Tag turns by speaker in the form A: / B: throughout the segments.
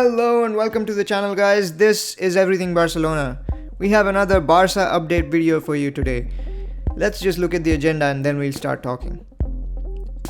A: Hello and welcome to the channel, guys. This is Everything Barcelona. We have another Barca update video for you today. Let's just look at the agenda and then we'll start talking.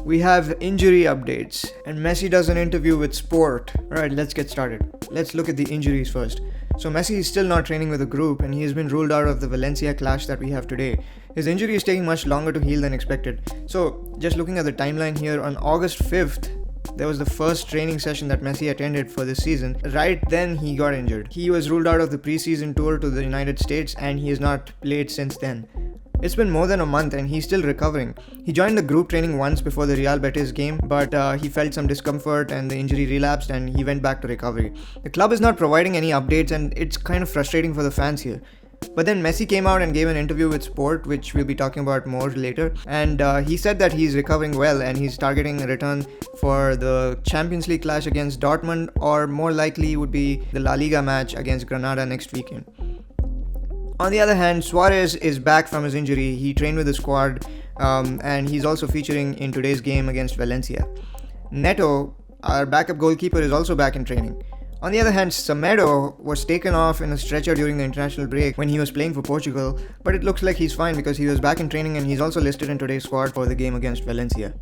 A: We have injury updates and Messi does an interview with Sport. Alright, let's get started. Let's look at the injuries first. So Messi is still not training with the group and he has been ruled out of the Valencia clash that we have today. His injury is taking much longer to heal than expected. So just looking at the timeline here, on August 5th, there was the first training session that Messi attended for this season. Right then he got injured. He was ruled out of the preseason tour to the United States and he has not played since then. It's been more than a month and he's still recovering. He joined the group training once before the Real Betis game, but he felt some discomfort and the injury relapsed and he went back to recovery. The club is not providing any updates and it's kind of frustrating for the fans here. But then Messi came out and gave an interview with Sport, which we'll be talking about more later, and he said that he's recovering well and he's targeting a return for the Champions League clash against Dortmund, or more likely would be the La Liga match against Granada next weekend. On the other hand, Suarez is back from his injury. He trained with the squad and he's also featuring in today's game against Valencia. Neto, our backup goalkeeper, is also back in training. On the other hand, Semedo was taken off in a stretcher during the international break when he was playing for Portugal, but it looks like he's fine because he was back in training and he's also listed in today's squad for the game against Valencia.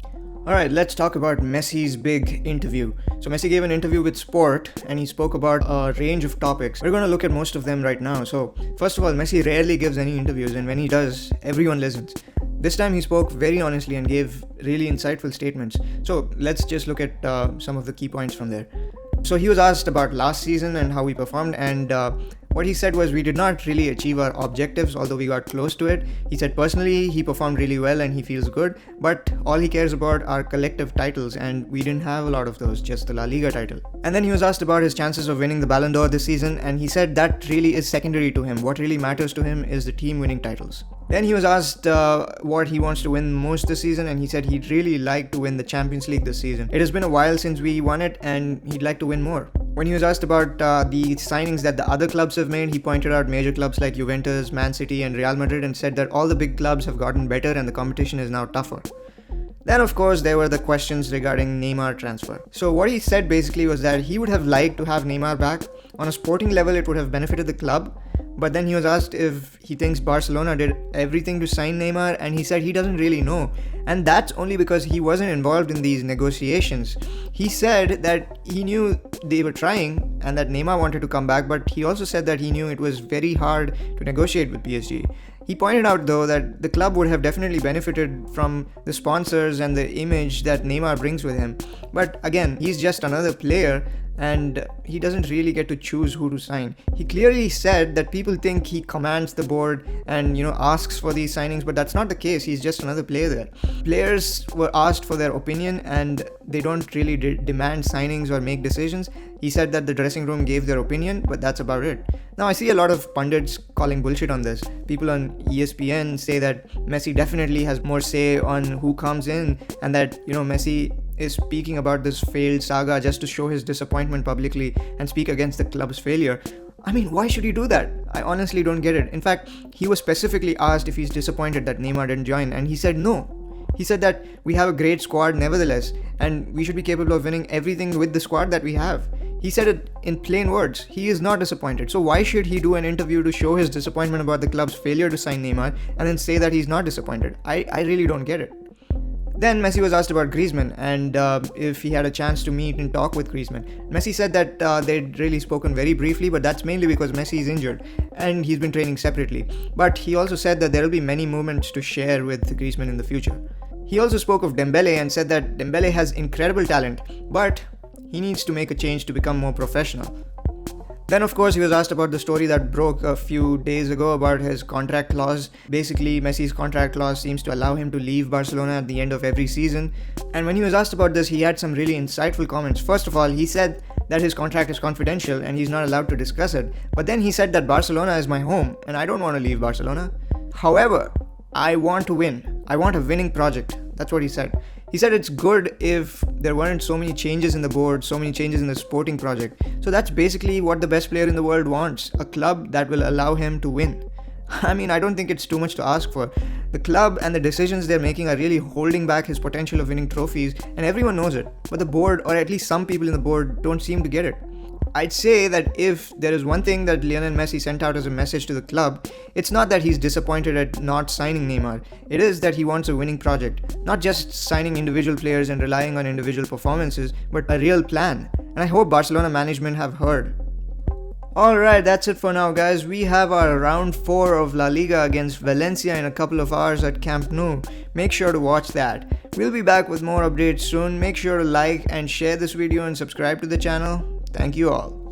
A: Alright, let's talk about Messi's big interview. So Messi gave an interview with Sport and he spoke about a range of topics. We're going to look at most of them right now. So first of all, Messi rarely gives any interviews, and when he does, everyone listens. This time he spoke very honestly and gave really insightful statements. So let's just look at some of the key points from there. So he was asked about last season and how we performed, and what he said was we did not really achieve our objectives, although we got close to it. He said personally he performed really well and he feels good, but all he cares about are collective titles, and we didn't have a lot of those, just the La Liga title. And then he was asked about his chances of winning the Ballon d'Or this season, and he said that really is secondary to him. What really matters to him is the team winning titles. Then he was asked what he wants to win most this season, and he said he'd really like to win the Champions League this season. It has been a while since we won it and he'd like to win more. When he was asked about the signings that the other clubs have made, he pointed out major clubs like Juventus, Man City and Real Madrid, and said that all the big clubs have gotten better and the competition is now tougher. Then of course there were the questions regarding Neymar transfer. So what he said basically was that he would have liked to have Neymar back. On a sporting level it would have benefited the club, but then he was asked if he thinks Barcelona did everything to sign Neymar, and he said he doesn't really know. And that's only because he wasn't involved in these negotiations. He said that he knew they were trying and that Neymar wanted to come back, but he also said that he knew it was very hard to negotiate with PSG. He pointed out though that the club would have definitely benefited from the sponsors and the image that Neymar brings with him. But again, he's just another player and he doesn't really get to choose who to sign. He clearly said that people think he commands the board and asks for these signings, but that's not the case. He's just another player there. Players were asked for their opinion and they don't really demand signings or make decisions. He said that the dressing room gave their opinion, but that's about it. Now I see a lot of pundits calling bullshit on this. People on ESPN say that Messi definitely has more say on who comes in, and that Messi is speaking about this failed saga just to show his disappointment publicly and speak against the club's failure. I mean, why should he do that? I honestly don't get it. In fact, he was specifically asked if he's disappointed that Neymar didn't join, and he said no. He said that we have a great squad nevertheless, and we should be capable of winning everything with the squad that we have. He said it in plain words. He is not disappointed. So why should he do an interview to show his disappointment about the club's failure to sign Neymar and then say that he's not disappointed? I really don't get it. Then Messi was asked about Griezmann and if he had a chance to meet and talk with Griezmann. Messi said that they'd really spoken very briefly, but that's mainly because Messi is injured and he's been training separately. But he also said that there will be many moments to share with Griezmann in the future. He also spoke of Dembele and said that Dembele has incredible talent, but he needs to make a change to become more professional. Then of course he was asked about the story that broke a few days ago about his contract clause. Basically, Messi's contract clause seems to allow him to leave Barcelona at the end of every season. And when he was asked about this, he had some really insightful comments. First of all, he said that his contract is confidential and he's not allowed to discuss it. But then he said that Barcelona is my home and I don't want to leave Barcelona. However, I want to win. I want a winning project. That's what he said. He said it's good if there weren't so many changes in the board, so many changes in the sporting project. So that's basically what the best player in the world wants, a club that will allow him to win. I mean, I don't think it's too much to ask for. The club and the decisions they're making are really holding back his potential of winning trophies, and everyone knows it. But the board, or at least some people in the board, don't seem to get it. I'd say that if there is one thing that Lionel Messi sent out as a message to the club, it's not that he's disappointed at not signing Neymar. It is that he wants a winning project, not just signing individual players and relying on individual performances, but a real plan. And I hope Barcelona management have heard. Alright, that's it for now, guys. We have our round 4 of La Liga against Valencia in a couple of hours at Camp Nou. Make sure to watch that. We'll be back with more updates soon. Make sure to like and share this video and subscribe to the channel. Thank you all.